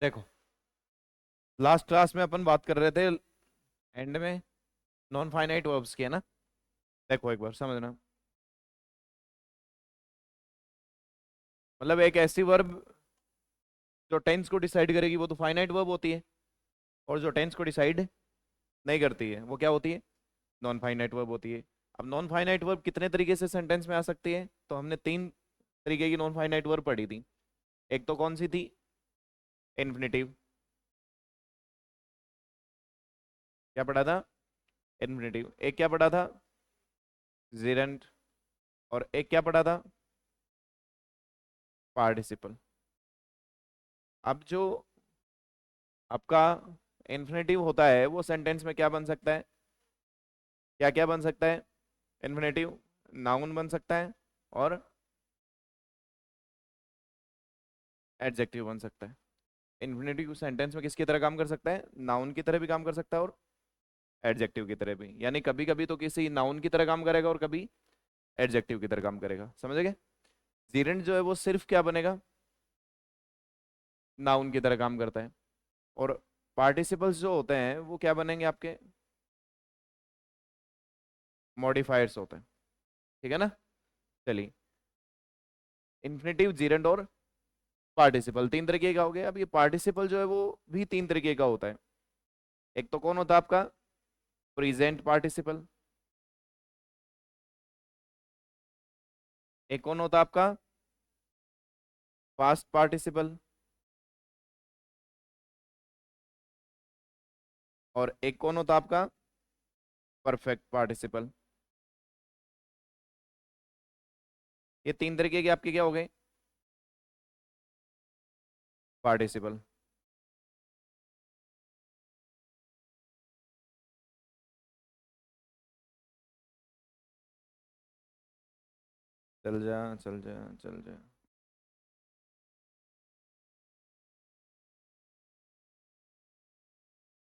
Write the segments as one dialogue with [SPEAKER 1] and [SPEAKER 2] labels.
[SPEAKER 1] देखो, last class में अपन बात कर रहे थे एंड में नॉन फाइनाइट वर्ब्स की, है ना। देखो एक बार समझना, मतलब एक ऐसी वर्ब जो टेंस को डिसाइड करेगी वो तो फाइनाइट वर्ब होती है, और जो टेंस को डिसाइड नहीं करती है वो क्या होती है, नॉन फाइनाइट वर्ब होती है। अब नॉन फाइनाइट वर्ब कितने तरीके से सेंटेंस में आ सकती है, तो हमने तीन तरीके की नॉन फाइनाइट वर्ब पढ़ी थी। एक तो कौन सी थी, इन्फिनिटिव। क्या पढ़ा था, इन्फिनिटिव। एक क्या पढ़ा था, जेरेंट। और एक क्या पढ़ा था, पार्टिसिपल। अब जो आपका इन्फिनेटिव होता है वो सेंटेंस में क्या बन सकता है, क्या क्या बन सकता है, इन्फिनेटिव नाउन बन सकता है, और एडजेक्टिव बन सकता है। इन्फिनेटिव सेंटेंस में किसकी तरह काम कर सकता है, नाउन की तरह भी काम कर सकता है और एडजेक्टिव की तरह भी। यानी कभी कभी तो किसी नाउन की तरह काम करेगा और कभी एडजेक्टिव की तरह काम करेगा, समझ गए। जीरेंट जो है वो सिर्फ क्या बनेगा, नाउन की तरह काम करता है। और पार्टिसिपल्स जो होते हैं वो क्या बनेंगे आपके, मॉडिफायर्स होते हैं, ठीक है ना। चलिए, इन्फिनेटिव, जीरेंट और पार्टिसिपल तीन तरीके का हो गया। अब ये पार्टिसिपल जो है वो भी तीन तरीके का होता है। एक तो कौन होता है आपका, प्रेजेंट पार्टिसिपल। एक कौन होता है आपका, पास्ट पार्टिसिपल। और एक कौन होता है आपका, परफेक्ट पार्टिसिपल। ये तीन तरीके के आपके क्या हो गए, पार्टिसिपल। चल जा, चल जा, चल जा।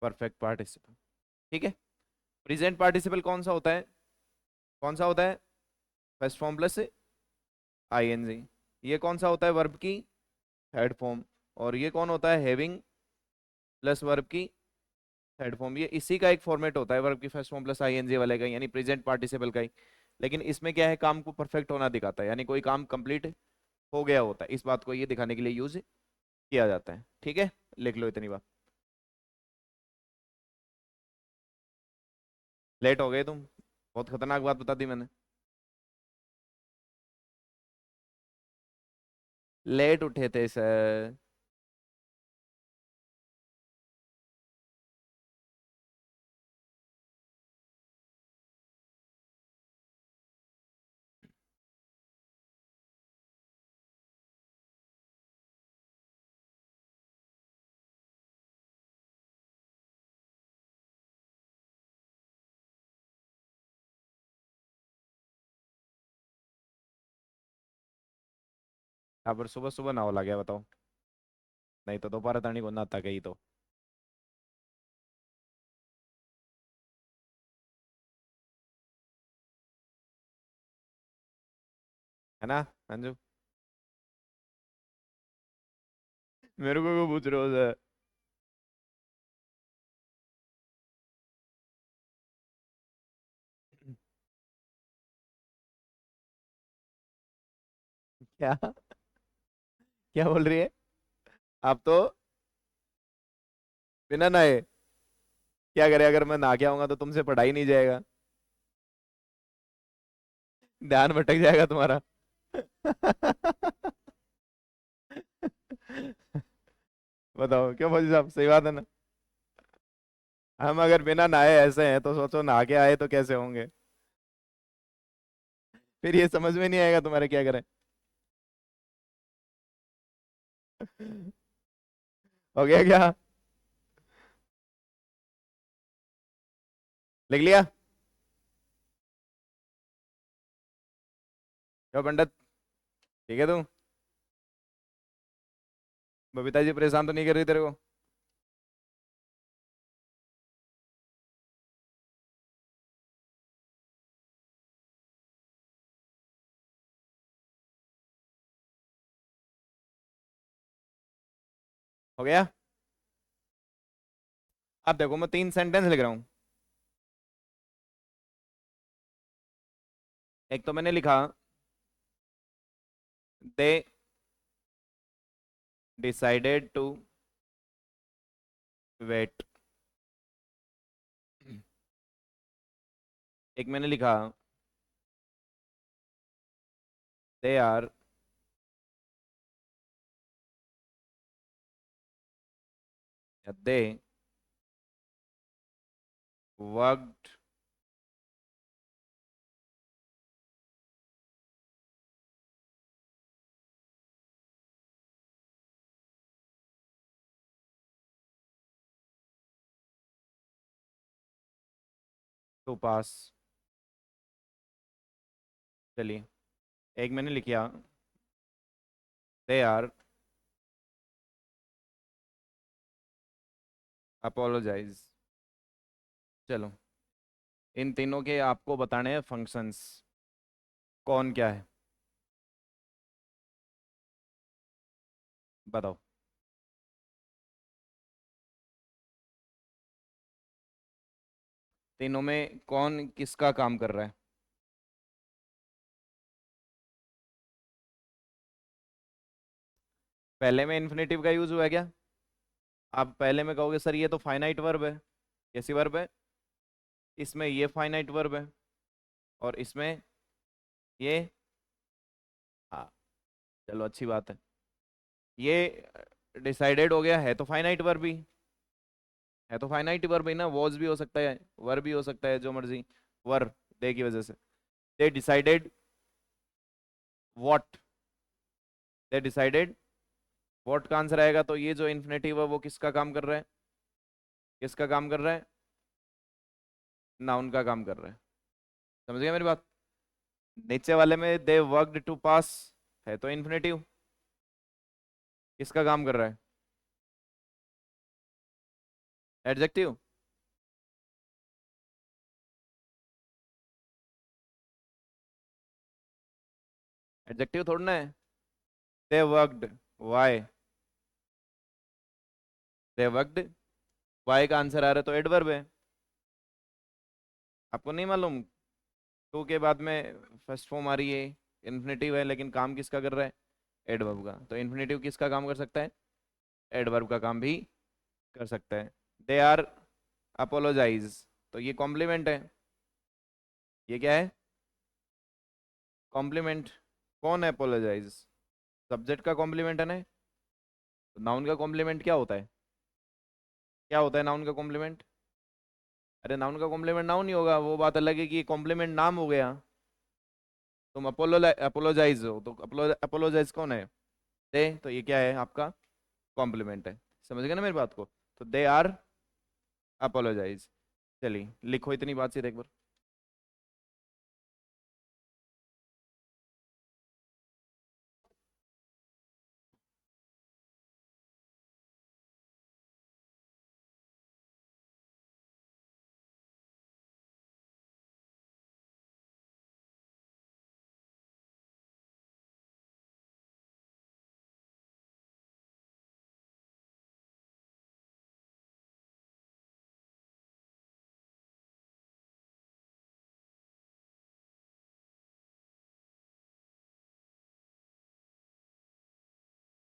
[SPEAKER 1] परफेक्ट पार्टिसिपल, ठीक है। प्रेजेंट पार्टिसिपल कौन सा होता है, कौन सा होता है, फर्स्ट फॉर्म प्लस आईएनजी। ये कौन सा होता है, वर्ब की थर्ड फॉर्म। और ये कौन होता है, हैविंग प्लस वर्ब की थर्ड फॉर्म। ये इसी का एक फॉर्मेट होता है, वर्ब की फर्स्ट फॉर्म प्लस आईएनजी वाले का, यानी प्रेजेंट पार्टिसिपल का ही। लेकिन इसमें क्या है, काम को परफेक्ट होना दिखाता है, यानी कोई काम कंप्लीट हो गया होता है, इस बात को ये दिखाने के लिए यूज किया जाता है, ठीक है। लिख लो इतनी बात। लेट हो गए तुम, बहुत खतरनाक बात बता दी मैंने। लेट उठे थे सर। यहाँ पर सुबह सुबह ना हो लगा बताओ, नहीं तो दोबारा तणी को ना आता कहीं तो, है ना अंजू। मेरे को क्यों पूछ रहे हो सर। क्या, क्या बोल रही है। आप तो बिना नहाए, क्या करे, अगर मैं नहा के आऊंगा तो तुमसे पढ़ा ही नहीं जाएगा, ध्यान भटक जाएगा तुम्हारा। बताओ क्यों फौजी साहब, सही बात है ना। हम अगर बिना नहाए ऐसे हैं तो सोचो नहा के आए तो कैसे होंगे। फिर ये समझ में नहीं आएगा तुम्हारे, क्या करें। हो गया क्या, लिख लिया। क्यों पंडित, ठीक है तू, बबीता जी परेशान तो नहीं कर रही तेरे को। हो गया। अब देखो मैं 3 सेंटेंस लिख रहा हूं। एक तो मैंने लिखा, दे डिसाइडेड टू वेट। एक मैंने लिखा, they are they worked to pass. चलिए, एक मैंने लिखा, दे आर अपोलोजाइज। चलो, इन तीनों के आपको बताने हैं फंक्शंस, कौन क्या है, बताओ। तीनों में कौन किसका काम कर रहा है? पहले में इन्फिनेटिव का यूज हुआ है क्या? आप पहले में कहोगे सर ये तो फाइनाइट वर्ब है। कैसी वर्ब है? इसमें ये फाइनाइट वर्ब है, और इसमें ये, हाँ, चलो अच्छी बात है। ये डिसाइडेड हो गया, है तो फाइनाइट वर्ब ही, है तो फाइनाइट वर्ब ही ना, वॉज भी हो सकता है, वर्ब भी हो सकता है, जो मर्जी। वर्ब, दे की वजह से। They decided what, they decided what का आंसर आएगा, तो ये जो इन्फिनेटिव है वो किसका काम कर रहा है? किसका काम कर रहा है? नाउन का काम कर रहा है। समझ गए मेरी बात? नीचे वाले में दे वर्कड टू पास, है तो इन्फिनेटिव, किसका काम कर रहा है? एडजेक्टिव। एडजेक्टिव थोड़ा ना है। They worked, why? They worked, why का आंसर आ रहा है तो एडवर्ब है। आपको नहीं मालूम? टू के बाद में फर्स्ट फॉर्म आ रही है, इन्फिनेटिव है, लेकिन काम किसका कर रहा है? एडवर्ब का। तो इन्फिनेटिव किसका काम कर सकता है? एडवर्ब का काम भी कर सकता है। दे आर अपोलोजाइज, तो ये कॉम्प्लीमेंट है। ये क्या है? कॉम्प्लीमेंट। कौन है अपोलोजाइज? सब्जेक्ट का कॉम्प्लीमेंट है ना। तो नाउन का कॉम्प्लीमेंट क्या होता है? क्या होता है नाउन का कॉम्प्लीमेंट? अरे नाउन का कॉम्प्लीमेंट नाउन ही होगा, वो बात अलग है कि कॉम्प्लीमेंट नाम हो गया। तुम अपोलोजाइज हो, तो अपोलोजाइज कौन है? दे, तो ये क्या है आपका? कॉम्प्लीमेंट है। समझ गए ना मेरी बात को? तो दे आर अपोलोजाइज। चलिए लिखो इतनी बात सीधे एक बार।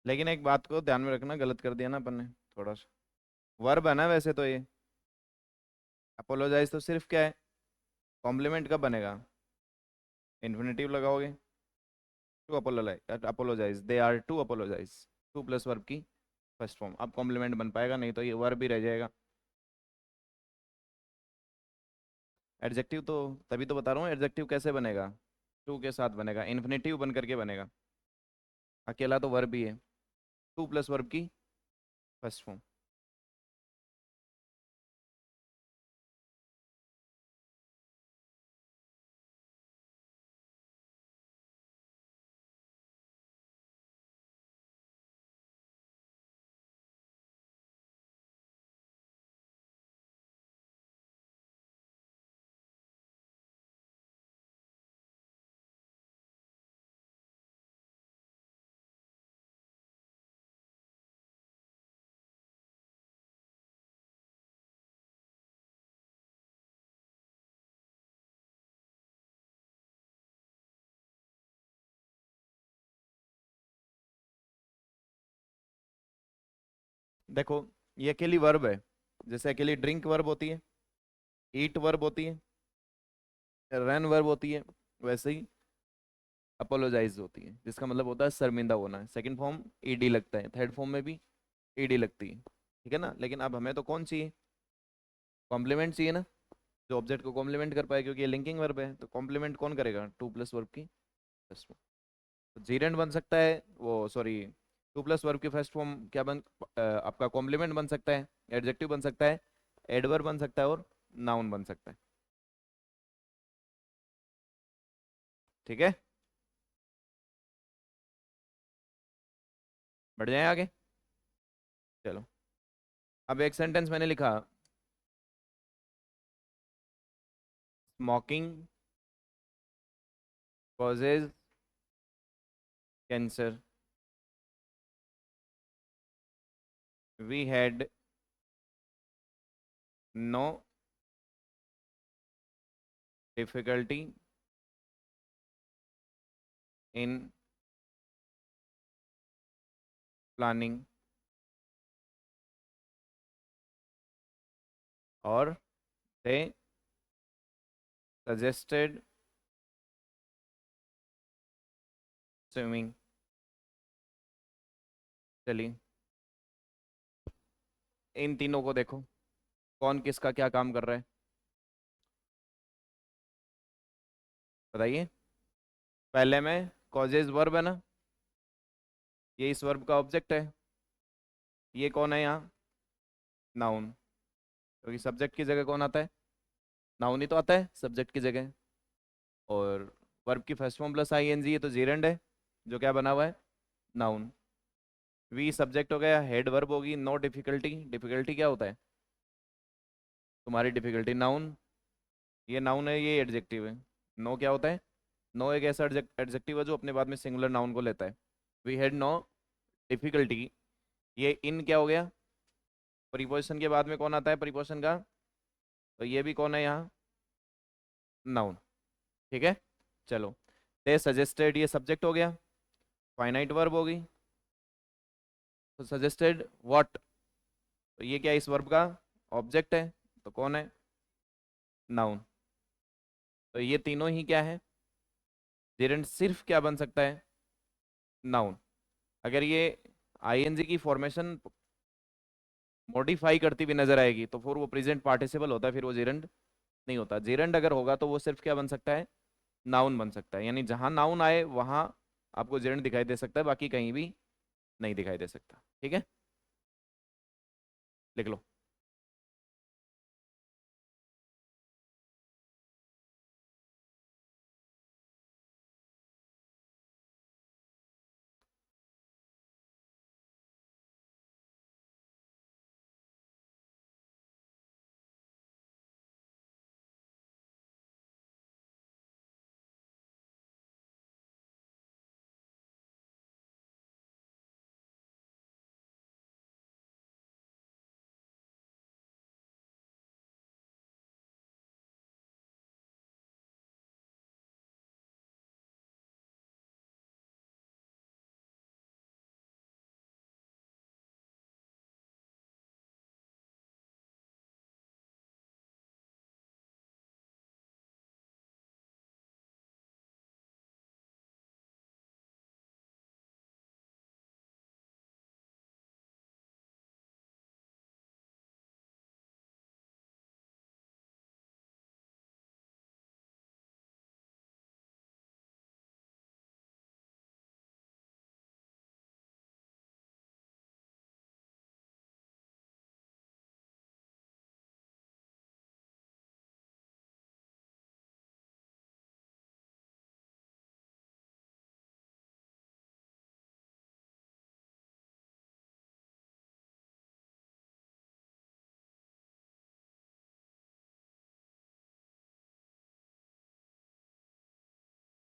[SPEAKER 1] लेकिन एक बात को ध्यान में रखना, गलत कर दिया ना अपन ने थोड़ा सा। वर्ब है ना वैसे तो ये। अपोलोजाइज तो सिर्फ क्या है? कॉम्प्लीमेंट कब बनेगा? इन्फिनेटिव लगाओगे। To apologise, apologise, they are to apologise. To plus verb की फर्स्ट फॉर्म। अब कॉम्प्लीमेंट बन पाएगा, नहीं तो ये वर्ब ही रह जाएगा। एडजेक्टिव तो तभी तो बता रहा हूँ, एडजेक्टिव कैसे बनेगा? टू के साथ बनेगा, इन्फिनेटिव बन करके बनेगा। अकेला तो वर्ब ही है, टू प्लस वर्ब की फर्स्ट फॉर्म। देखो ये अकेली वर्ब है, जैसे अकेली ड्रिंक वर्ब होती है, ईट वर्ब होती है, रन वर्ब होती है, वैसे ही अपोलोजाइज होती है, जिसका मतलब होता है शर्मिंदा होना है। सेकंड फॉर्म ईडी लगता है, थर्ड फॉर्म में भी ईडी लगती है, ठीक है ना। लेकिन अब हमें तो कौन चाहिए, कॉम्प्लीमेंट चाहिए ना, जो ऑब्जेक्ट को कॉम्प्लीमेंट कर पाए, क्योंकि ये लिंकिंग वर्ब है, तो कॉम्प्लीमेंट कौन करेगा, टू प्लस वर्ब की फर्स्ट फॉर्म। तो जीरेंड बन सकता है, वो सॉरी, टू प्लस वर्ब की फर्स्ट फॉर्म क्या बन, आपका कॉम्प्लीमेंट बन सकता है, एडजेक्टिव बन सकता है, एडवर्ब बन सकता है, और नाउन बन सकता है, ठीक है। बढ़ जाए आगे, चलो। अब एक सेंटेंस मैंने लिखा, smoking causes cancer, we had no difficulty in planning, और दे सजेस्टेड स्विमिंग। चलिए इन तीनों को देखो, कौन किसका क्या काम कर रहा है, बताइए। पहले में कॉजेज वर्ब है ना, ये इस वर्ब का ऑब्जेक्ट है, ये कौन है यहाँ, नाउन, क्योंकि सब्जेक्ट की जगह कौन आता है, नाउन ही तो आता है सब्जेक्ट की जगह। और वर्ब की फर्स्ट फॉर्म प्लस आईएनजी, ये तो जीरेंड है, जो क्या बना हुआ है, नाउन। वी सब्जेक्ट हो गया, हेड वर्ब होगी, नो डिफिकल्टी, डिफिकल्टी क्या होता है, तुम्हारी डिफिकल्टी, नाउन, ये नाउन है, ये एडजेक्टिव है। नो क्या होता है, नो एक ऐसा एडजेक्टिव है जो अपने बाद में सिंगुलर नाउन को लेता है। वी हैड नो डिफिकल्टी, ये इन क्या हो गया, प्रीपोजिशन के बाद में कौन आता है प्रीपोजिशन का, तो ये भी कौन है यहाँ, नाउन, ठीक है। चलो, दे सजेस्टेड ये सब्जेक्ट हो गया, फाइनाइट वर्ब होगी, तो सजेस्टेड व्हाट, तो ये क्या इस वर्ब का ऑब्जेक्ट है, तो कौन है, नाउन। तो ये तीनों ही क्या है, जेरेंट सिर्फ क्या बन सकता है, नाउन। अगर ये आईएनजी की फॉर्मेशन मॉडिफाई करती हुई नजर आएगी तो फिर वो प्रेजेंट पार्टिसिपल होता है, फिर वो जेरेंट नहीं होता। जेरेंट अगर होगा तो वो सिर्फ क्या बन सकता है, नाउन बन सकता है, यानी जहां नाउन आए वहां आपको जेरेंट दिखाई दे सकता है, बाकी कहीं भी नहीं दिखाई दे सकता, ठीक है। लिख लो।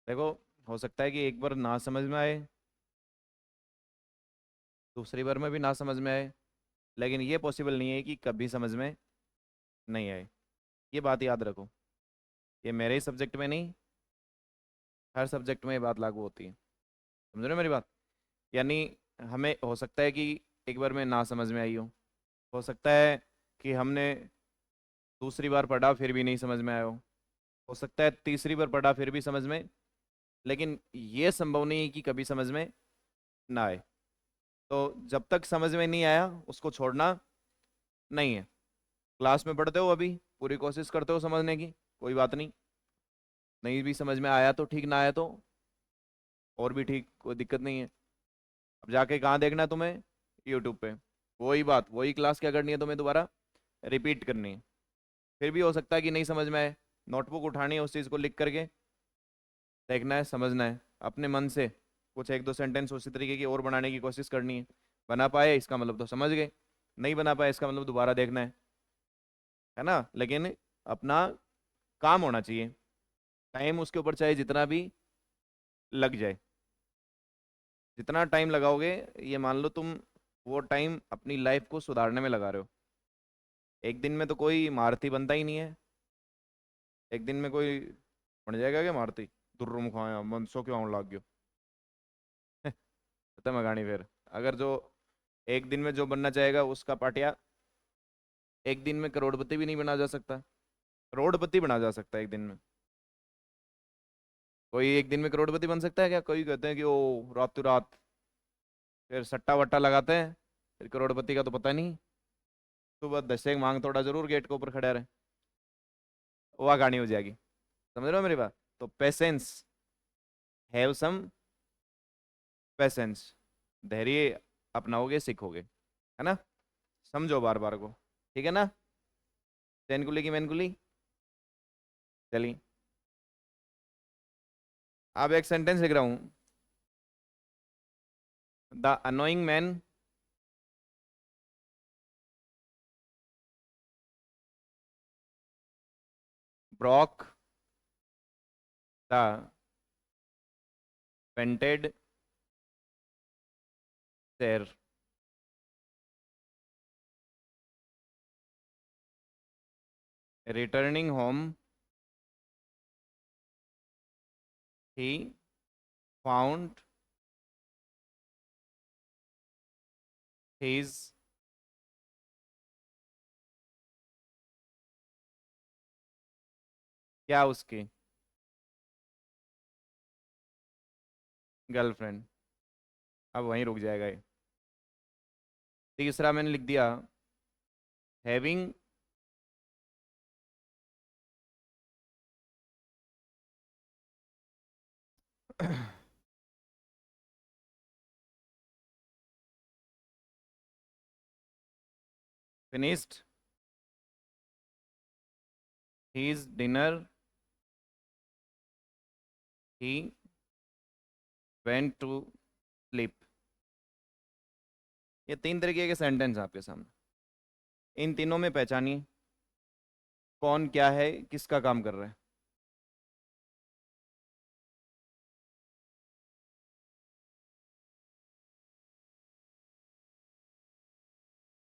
[SPEAKER 1] देखो, हो सकता है कि एक बार ना समझ में आए, दूसरी बार में भी ना समझ में आए, लेकिन ये पॉसिबल नहीं है कि कभी समझ में नहीं आए। ये बात याद रखो, ये मेरे ही सब्जेक्ट में नहीं, हर सब्जेक्ट में ये बात लागू होती है, समझ रहे हो मेरी बात। यानी हमें हो सकता है कि एक बार में ना समझ में आई हो सकता है कि हमने दूसरी बार पढ़ा फिर भी नहीं समझ में आया हो सकता है तीसरी बार पढ़ा फिर भी समझ में, लेकिन ये संभव नहीं है कि कभी समझ में ना आए। तो जब तक समझ में नहीं आया उसको छोड़ना नहीं है। क्लास में पढ़ते हो अभी, पूरी कोशिश करते हो समझने की, कोई बात नहीं। नहीं भी समझ में आया तो ठीक, ना आया तो और भी ठीक, कोई दिक्कत नहीं है। अब जाके कहाँ देखना है तुम्हें? यूट्यूब पे। वही बात, वही क्लास क्या करनी है तुम्हें, दोबारा रिपीट करनी है। फिर भी हो सकता है कि नहीं समझ में आए, नोटबुक उठानी है, उस चीज़ को लिख करके देखना है, समझना है अपने मन से। कुछ एक दो सेंटेंस उसी तरीके की और बनाने की कोशिश करनी है। बना पाए इसका मतलब तो समझ गए, नहीं बना पाए इसका मतलब दोबारा देखना है ना। लेकिन अपना काम होना चाहिए, टाइम उसके ऊपर चाहे जितना भी लग जाए। जितना टाइम लगाओगे, ये मान लो तुम वो टाइम अपनी लाइफ को सुधारने में लगा रहे हो। एक दिन में तो कोई महारथी बनता ही नहीं है। एक दिन में कोई बन जाएगा क्या महारथी? दुर्रुम खाया मनसो क्यों आउं लाग गयो। खत्म है कहानी। फिर अगर जो एक दिन में जो बनना चाहेगा उसका पाटिया एक दिन में करोड़पति भी नहीं बना जा सकता। करोड़पति बना जा सकता है एक दिन में। कोई एक दिन में करोड़पति बन सकता है क्या? कोई कहते हैं कि ओ रातों रात फिर सट्टा वट्टा लगाते हैं, फिर करोड़पति का तो पता नहीं। सुबह 10 मांग थोड़ा जरूर गेट के ऊपर खड़ा रहे, वह कहानी हो जाएगी। समझ रहे हो मेरी बात? तो पेशेंस, हैव सम पेशेंस, धैर्य अपनाओगे सीखोगे, है ना। समझो बार बार को, ठीक है ना। चैनकुली की मैनकुली। चलिए, अब एक सेंटेंस लिख रहा हूं। The annoying man Brock the painted chair. Returning home he found his क्या उसकी गर्लफ्रेंड। अब वहीं रुक जाएगा ये। तीसरा मैंने लिख दिया, having finished his dinner he went to sleep. ये तीन तरीके के सेंटेंस आपके सामने। इन तीनों में पहचानिए कौन क्या है, किसका काम कर रहा है।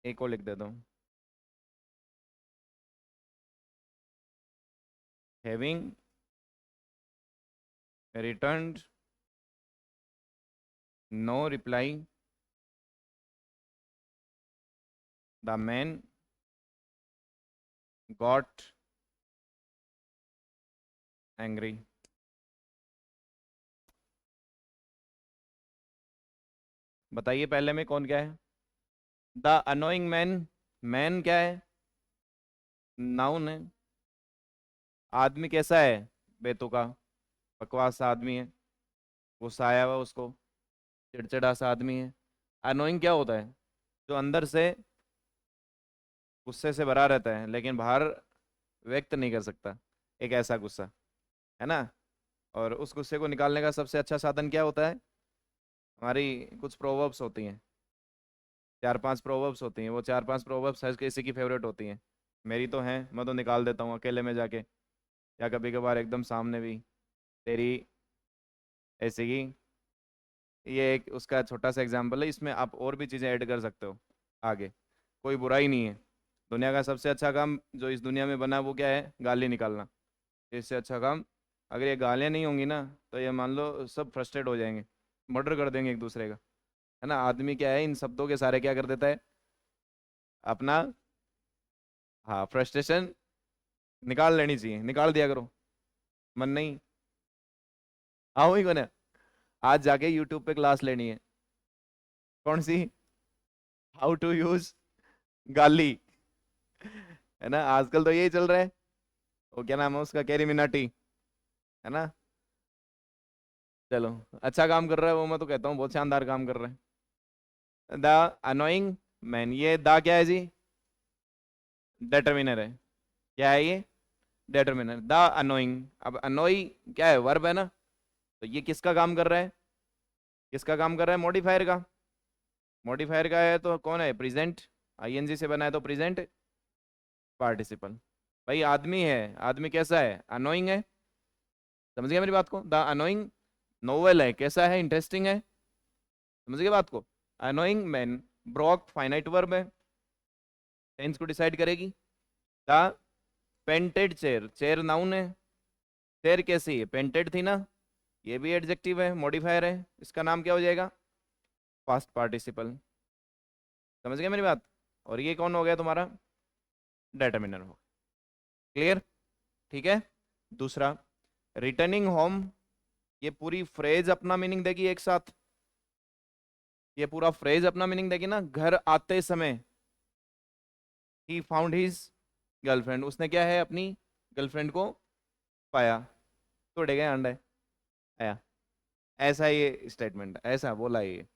[SPEAKER 1] एक और लिख देता हूँ, having returned no reply the man got angry. बताइए पहले में कौन क्या है? द अनोइंग मैन, मैन क्या है? नाउन है। आदमी कैसा है? बेतुका बकवास सा आदमी है, गुस्सा आया हुआ उसको, चिड़चिड़ा सा आदमी है। अनोइंग क्या होता है? जो अंदर से गुस्से से भरा रहता है लेकिन बाहर व्यक्त नहीं कर सकता, एक ऐसा गुस्सा, है ना। और उस गुस्से को निकालने का सबसे अच्छा साधन क्या होता है? हमारी कुछ प्रोवर्ब्स होती हैं, 4-5 प्रोवर्ब्स होती हैं। वो 4-5 प्रोवर्ब्स हर किसी की फेवरेट होती हैं। मेरी तो हैं, मैं तो निकाल देता हूँ अकेले में जाके, या कभी कभार एकदम सामने भी। तेरी ऐसी की, ये एक उसका छोटा सा एग्जाम्पल है, इसमें आप और भी चीज़ें ऐड कर सकते हो आगे। कोई बुराई नहीं है। दुनिया का सबसे अच्छा काम जो इस दुनिया में बना वो क्या है? गाली निकालना। इससे अच्छा काम, अगर ये गालियाँ नहीं होंगी ना, तो ये मान लो सब फ्रस्ट्रेट हो जाएंगे, मर्डर कर देंगे एक दूसरे का। है ना। आदमी क्या है, इन शब्दों के सारे क्या कर देता है, अपना, हाँ, फ्रस्ट्रेशन निकाल लेनी चाहिए, निकाल दिया करो। मन नहीं, आओ ही कोने, आज जाके यूट्यूब पे क्लास लेनी है। कौन सी? हाउ टू यूज गाली, है ना। आजकल तो यही चल रहा है। वो क्या नाम है उसका, कैरी मिनाटी, है ना। चलो, अच्छा काम कर रहा है वो, मैं तो कहता हूँ बहुत शानदार काम कर रहा है। द अनोइंग मैन, ये द क्या है जी, डेटर्मिनर है। क्या है ये, डेटर्मिनर। द अनोइंग, अब अनोई क्या है, वर्ब है ना। तो ये किसका काम कर रहा है, किसका काम कर रहा है, मॉडिफायर का। मॉडिफायर का है तो कौन है, प्रेजेंट, आईएनजी से बना है तो प्रेजेंट पार्टिसिपल। भाई आदमी है, आदमी कैसा है, अनोइंग है। समझ गया मेरी बात को, द अनोइंग नोवेल है, कैसा है, इंटरेस्टिंग है। समझ गए बात को। Annoying man, Brock finite verb है, टेंस को डिसाइड करेगी। The painted chair, chair noun है, चेयर कैसी है, पेंटेड थी ना। ये भी एडजेक्टिव है, मॉडिफायर है, इसका नाम क्या हो जाएगा, पास्ट पार्टिसिपल। समझ गए मेरी बात। और ये कौन हो गया तुम्हारा, डेटर्मिनर हो। क्लियर, ठीक है। दूसरा, रिटर्निंग होम, ये पूरी फ्रेज अपना मीनिंग देगी एक साथ। ये पूरा फ्रेज अपना मीनिंग देगी ना। घर आते समय, ही फाउंड हिज गर्लफ्रेंड, उसने क्या है, अपनी गर्लफ्रेंड को पाया। तोड़े गए अंडे, आया। ऐसा ये स्टेटमेंट, ऐसा बोला ये,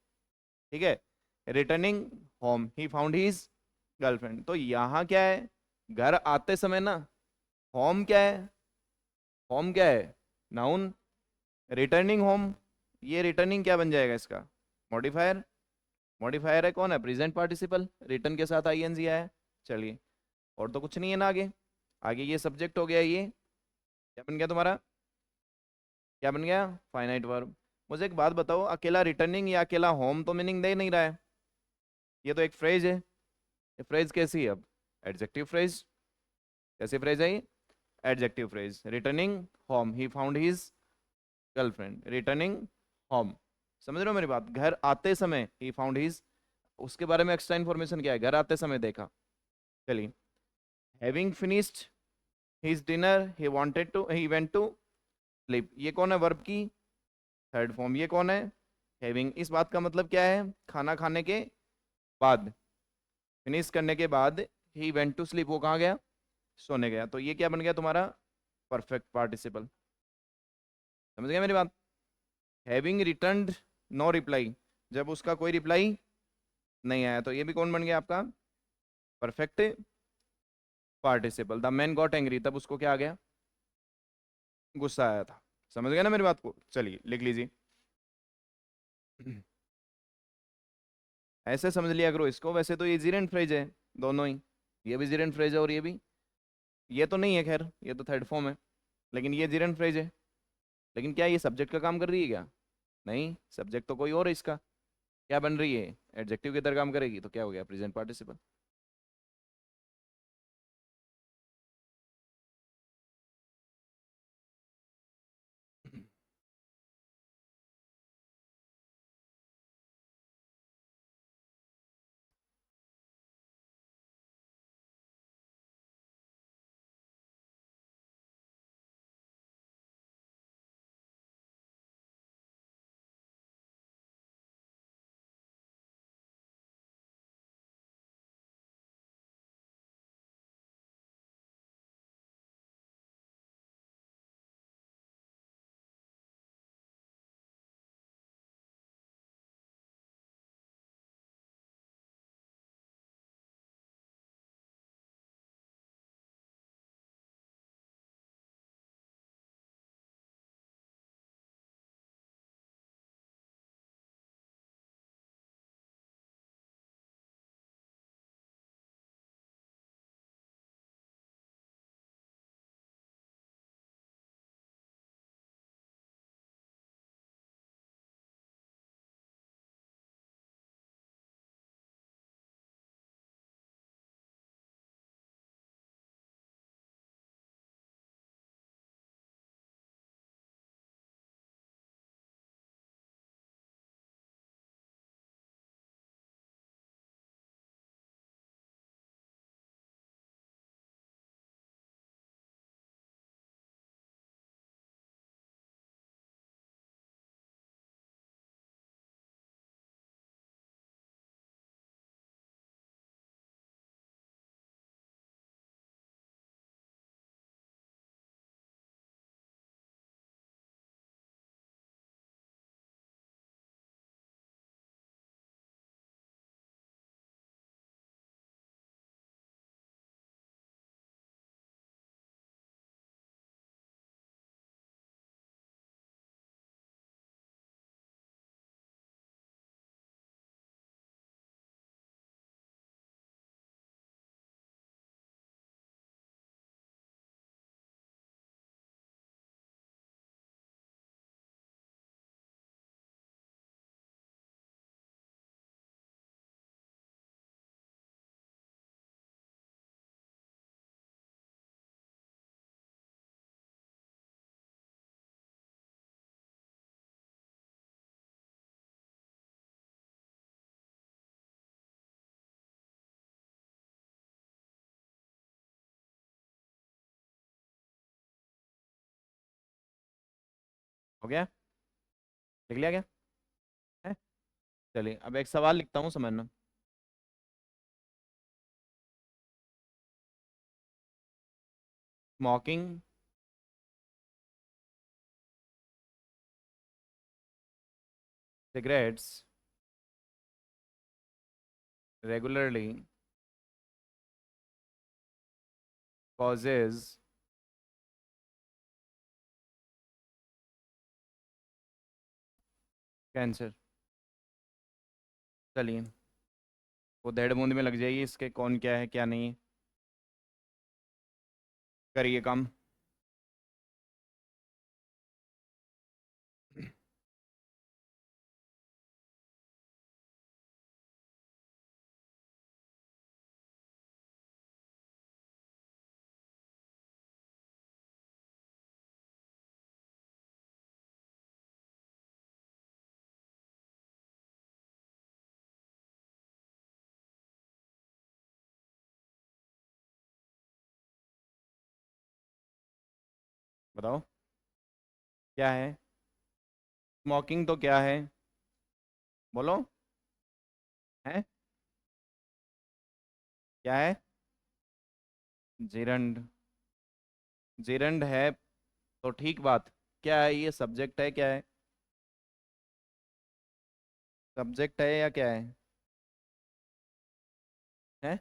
[SPEAKER 1] ठीक है। Returning home, he found his girlfriend, तो यहाँ क्या है, घर आते समय ना। होम क्या है, होम क्या है, नाउन। रिटर्निंग होम, ये रिटर्निंग क्या बन जाएगा इसका, मॉडिफायर। मॉडिफायर है कौन है, प्रेजेंट पार्टिसिपल, रिटर्न के साथ आईएनजी आया है। चलिए, और तो कुछ नहीं है ना आगे। आगे ये सब्जेक्ट हो गया, ये क्या बन गया तुम्हारा, क्या बन गया, फाइनाइट वर्ब। मुझे एक बात बताओ, अकेला रिटर्निंग या अकेला होम तो मीनिंग दे नहीं रहा है। ये तो एक फ्रेज है, ये फ्रेज कैसी है अब, एडजेक्टिव फ्रेज। कैसी फ्रेज है ये, adjective phrase. Returning home, he found his girlfriend, returning home. समझ रहे हो मेरी बात, घर आते समय ही फाउंड हिज, उसके बारे में एक्स्ट्रा इन्फॉर्मेशन क्या है, घर आते समय देखा। चलिए, having finished his dinner he wanted to, he went to sleep, ये कौन है, वर्ब की थर्ड फॉर्म। ये कौन है, हैविंग। इस बात का मतलब क्या है, खाना खाने के बाद, फिनिश करने के बाद, ही वेंट टू स्लीप, वो कहाँ गया, सोने गया। तो ये क्या बन गया तुम्हारा, परफेक्ट पार्टिसिपल। समझ गया मेरी बात। हैविंग रिटर्न्ड नो रिप्लाई, जब उसका कोई रिप्लाई नहीं आया, तो ये भी कौन बन गया आपका, perfect participle. The man got angry, तब उसको क्या आ गया, गुस्सा आया था। समझ गया ना मेरी बात को। चलिए लिख लीजिए। ऐसे समझ लिया करो इसको, वैसे तो ये जीरेंट फ्रेज है दोनों ही। ये भी जीरेंट फ्रेज है और ये भी। ये तो नहीं है, खैर ये तो थर्ड फॉर्म है, लेकिन ये जीरेंट फ्रेज है। लेकिन क्या ये सब्जेक्ट का काम कर रही है क्या, नहीं, सब्जेक्ट तो कोई और है इसका। क्या बन रही है, एडजेक्टिव की तरह काम करेगी, तो क्या हो गया, प्रेजेंट पार्टिसिपल। हो गया? लिख लिया क्या है? चलिए अब एक सवाल लिखता हूँ, समझना। Smoking cigarettes regularly causes cancer. चलिए, वो डेढ़ बूंद में लग जाएगी, इसके कौन क्या है क्या नहीं है। करिए काम। बताओ क्या है? स्मोकिंग तो क्या है? बोलो। है? क्या है? जिरंड। जिरंड है तो ठीक बात। क्या है ये, सब्जेक्ट है क्या है? सब्जेक्ट है या क्या है? है?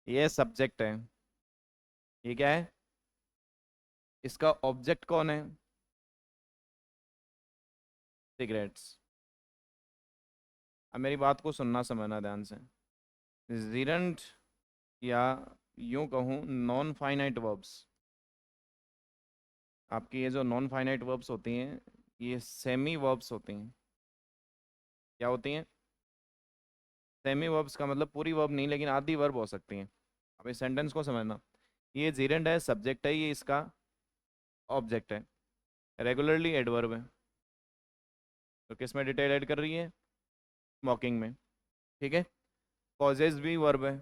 [SPEAKER 1] ये सब्जेक्ट है। ये क्या है? इसका ऑब्जेक्ट कौन है? सिगरेट्स। अब मेरी बात को सुनना समझना ध्यान से। जिरंड, या यूं कहूँ नॉन फाइनाइट वर्ब्स, आपकी ये जो नॉन फाइनाइट वर्ब्स होती हैं, ये सेमी वर्ब्स होती हैं। क्या होती हैं? सेमी वर्ब्स का मतलब पूरी वर्ब नहीं, लेकिन आधी वर्ब हो सकती हैं। अब इस सेंटेंस को समझना। ये जीरेंड है, सब्जेक्ट है, ये इसका ऑब्जेक्ट है। रेगुलरली एडवर्ब है। तो किस में डिटेल ऐड कर रही है? स्मोकिंग में। ठीक है। कॉजेज भी वर्ब है।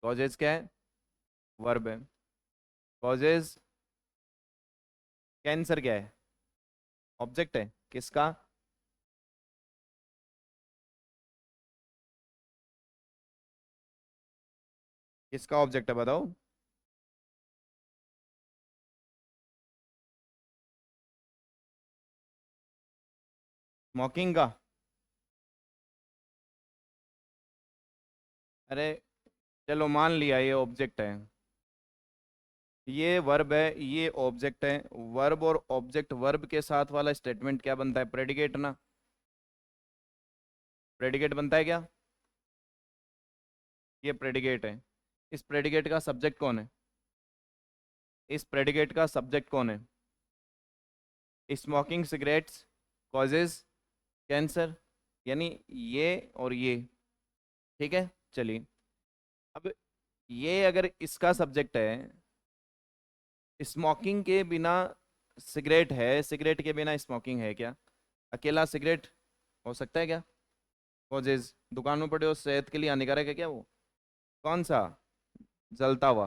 [SPEAKER 1] कॉजेज क्या है? वर्ब है। कॉजेज। कैंसर क्या है? ऑब्जेक्ट है किसका? किसका ऑब्जेक्ट है बताओ? स्मोकिंग का? अरे चलो मान लिया ये ऑब्जेक्ट है, ये वर्ब है, ये ऑब्जेक्ट है। वर्ब और ऑब्जेक्ट, वर्ब के साथ वाला स्टेटमेंट क्या बनता है? प्रेडिकेट ना। प्रेडिकेट बनता है क्या? ये प्रेडिकेट है। इस प्रेडिकेट का सब्जेक्ट कौन है? इस प्रेडिकेट का सब्जेक्ट कौन है? स्मोकिंग सिगरेट्स कॉजेज कैंसर, यानी ये और ये। ठीक है। चलिए, अब ये अगर इसका सब्जेक्ट है, स्मोकिंग के बिना सिगरेट है, सिगरेट के बिना स्मोकिंग है क्या? अकेला सिगरेट हो सकता है क्या? कॉजेज दुकान में पड़े हो, सेहत के लिए हानिकारक है क्या वो? कौन सा? जलता हुआ,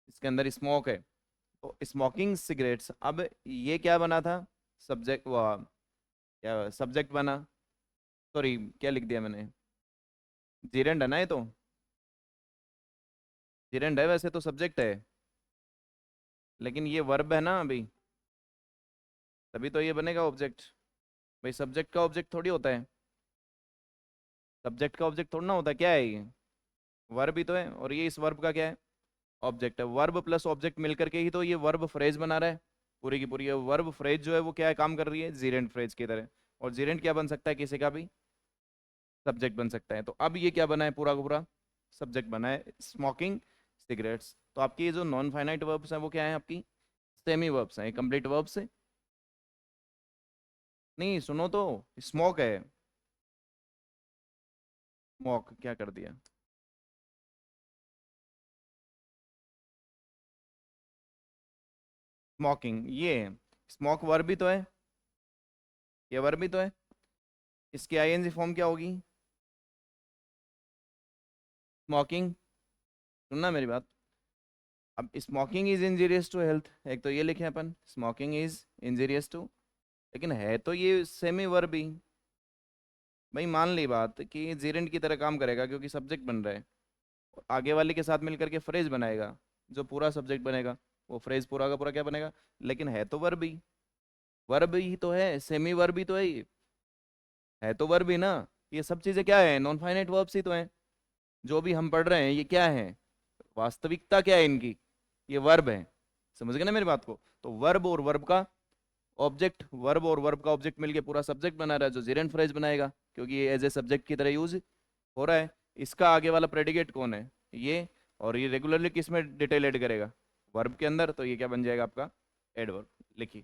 [SPEAKER 1] इसके अंदर स्मोक है। तो स्मोकिंग सिगरेट्स, अब ये क्या बना था? सब्जेक्ट, वो क्या सब्जेक्ट बना? सॉरी, क्या लिख दिया मैंने? जीरेंड है ना ये तो। जीरेंड है, वैसे तो सब्जेक्ट है, लेकिन ये वर्ब है ना अभी, तभी तो ये बनेगा ऑब्जेक्ट। भाई सब्जेक्ट का ऑब्जेक्ट थोड़ी होता है। सब्जेक्ट का ऑब्जेक्ट थोड़ा ना होता है, क्या है ये? वर्ब ही तो है, और ये इस वर्ब का क्या है? ऑब्जेक्ट है। वर्ब प्लस ऑब्जेक्ट मिलकर के ही तो ये वर्ब फ्रेज बना रहा है। पूरी की पूरी वर्ब फ्रेज जो है वो क्या है, काम कर रही है जीरेंड फ्रेज की तरह। और जीरेंड क्या बन सकता है किसी का भी? सब्जेक्ट बन सकता है। तो अब ये क्या बना है पूरा का पूरा? सब्जेक्ट बना है, स्मोकिंग सिगरेट्स। तो आपकी ये जो नॉन फाइनाइट वर्ब्स हैं वो क्या है आपकी? सेमी वर्ब्स हैं, कंप्लीट वर्ब्स है। नहीं सुनो तो, स्मोक है। स्मोक क्या कर दिया? स्मोकिंग ये है। स्मोक वर्ब भी तो है, ये वर्ब भी तो है। इसकी आईएनजी फॉर्म क्या होगी? स्मोकिंग। सुनना मेरी बात। अब smoking is injurious to health, एक तो ये लिखे अपन, स्मोकिंग इज इंजीरियस टू, लेकिन है तो ये सेमी वर्ब ही। भाई मान ली बात कि जेरेंट की तरह काम करेगा क्योंकि सब्जेक्ट बन रहा है, आगे वाले के साथ मिलकर के फ्रेज बनाएगा, जो पूरा सब्जेक्ट बनेगा वो फ्रेज पूरा का पूरा क्या बनेगा, लेकिन है तो वर्ब ही, वर्ब ही तो है, सेमी वर्ब ही तो है ये, है तो वर्ब ही ना। ये सब चीज़ें क्या है, नॉन फाइनाइट वर्ब्स ही तो हैं। जो भी हम पढ़ रहे हैं ये क्या है, वास्तविकता क्या है इनकी, ये वर्ब है। समझ गए ना मेरी बात को। तो वर्ब और वर्ब का ऑब्जेक्ट, वर्ब और वर्ब का ऑब्जेक्ट मिलके पूरा सब्जेक्ट बना रहा है जो जेरेंट फ्रेज बनाएगा, क्योंकि ये एज ए सब्जेक्ट की तरह यूज हो रहा है। इसका आगे वाला प्रेडिकेट कौन है, ये, और ये रेगुलरली किस में डिटेल ऐड करेगा, वर्ब के अंदर, तो ये क्या बन जाएगा आपका, एडवर्ब। लिखिए।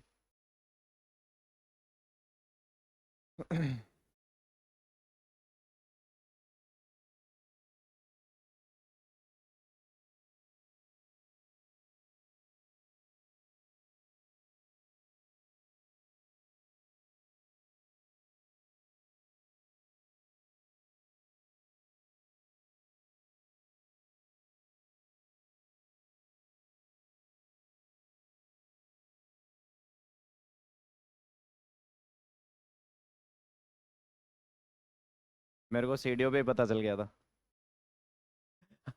[SPEAKER 1] मेरे को सीढ़ियों पे ही पता चल गया था।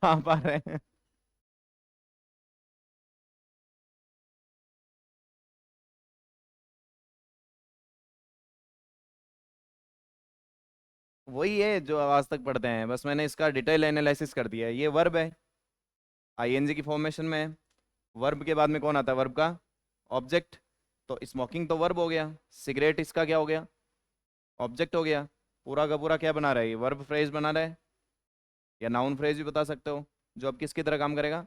[SPEAKER 1] आप आ रहे हैं। वही है जो आज तक पढ़ते हैं, बस मैंने इसका डिटेल एनालिसिस कर दिया है। ये वर्ब है, आईएनजी की फॉर्मेशन में है। वर्ब के बाद में कौन आता है, वर्ब का ऑब्जेक्ट। तो स्मोकिंग तो वर्ब हो गया, सिगरेट इसका क्या हो गया, ऑब्जेक्ट हो गया। पूरा का पूरा क्या बना रहा है, ये वर्ब फ्रेज बना रहा है, या नाउन फ्रेज भी बता सकते हो, जो अब किसकी तरह काम करेगा,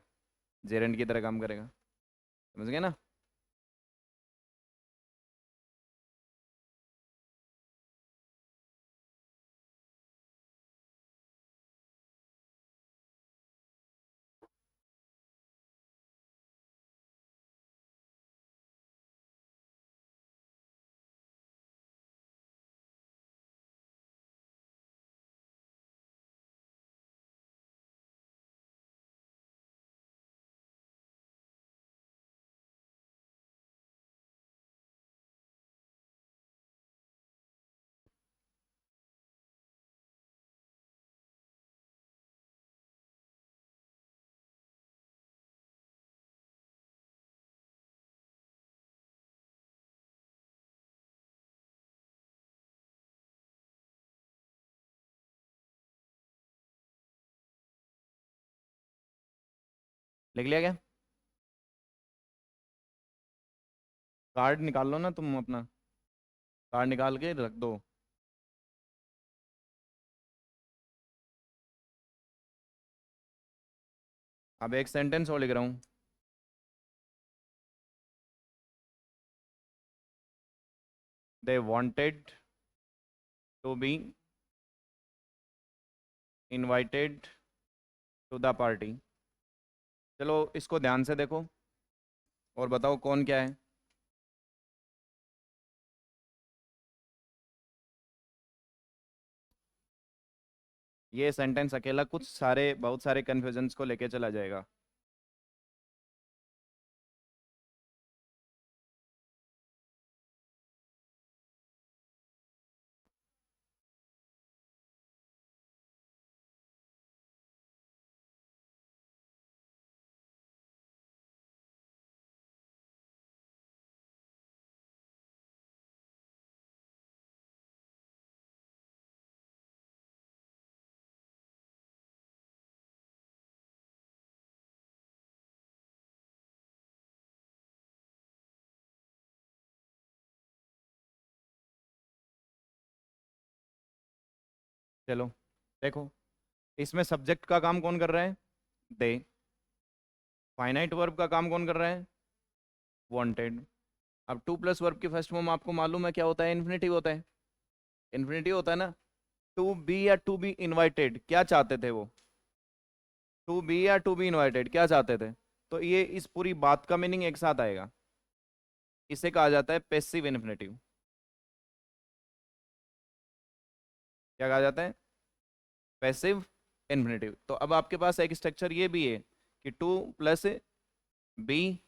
[SPEAKER 1] जेरेंट की तरह काम करेगा। समझ गए ना। लिख लिया क्या, कार्ड निकाल लो ना तुम अपना, कार्ड निकाल के रख दो। अब एक सेंटेंस और लिख रहा हूँ। They wanted to be invited to the party. चलो इसको ध्यान से देखो और बताओ कौन क्या है। ये सेंटेंस अकेला कुछ सारे बहुत सारे कन्फ्यूजन्स को लेके चला जाएगा। चलो देखो, इसमें सब्जेक्ट का काम कौन कर रहा है, दे। फाइनाइट वर्ब का काम कौन कर रहा है, वांटेड। अब टू प्लस वर्ब की फर्स्ट फॉर्म आपको मालूम है क्या होता है, इन्फिनिटिव होता है। इन्फिनिटिव होता है ना। टू बी या टू बी इनवाइटेड क्या चाहते थे वो, टू बी या टू बी इनवाइटेड क्या चाहते थे। तो ये इस पूरी बात का मीनिंग एक साथ आएगा। इसे कहा जाता है पैसिव इन्फिनिटिव। क्या कहा जाता है, पैसिव इन्फिनिटिव। तो अब आपके पास एक स्ट्रक्चर ये भी है कि टू प्लस बी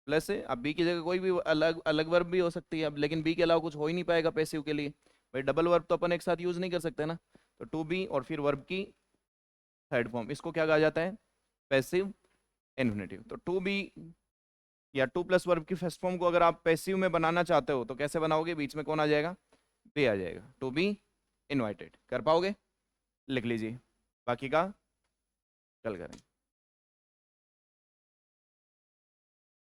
[SPEAKER 1] प्लस अब बी की जगह कोई भी अलग अलग वर्ब भी हो सकती है अब, लेकिन बी के अलावा कुछ हो ही नहीं पाएगा पैसिव के लिए भाई, डबल वर्ब तो अपन एक साथ यूज नहीं कर सकते ना। तो टू बी और फिर वर्ब की थर्ड फॉर्म, इसको क्या कहा जाता है, पैसिव इन्फिनेटिव। तो टू बी या टू प्लस वर्ब की फर्स्ट फॉर्म को अगर आप पैसिव में बनाना चाहते हो तो कैसे बनाओगे, बीच में कौन आ जाएगा, बी आ जाएगा, टू बी इनवाइटेड। कर पाओगे, लिख लीजिए, बाकी का कल करें।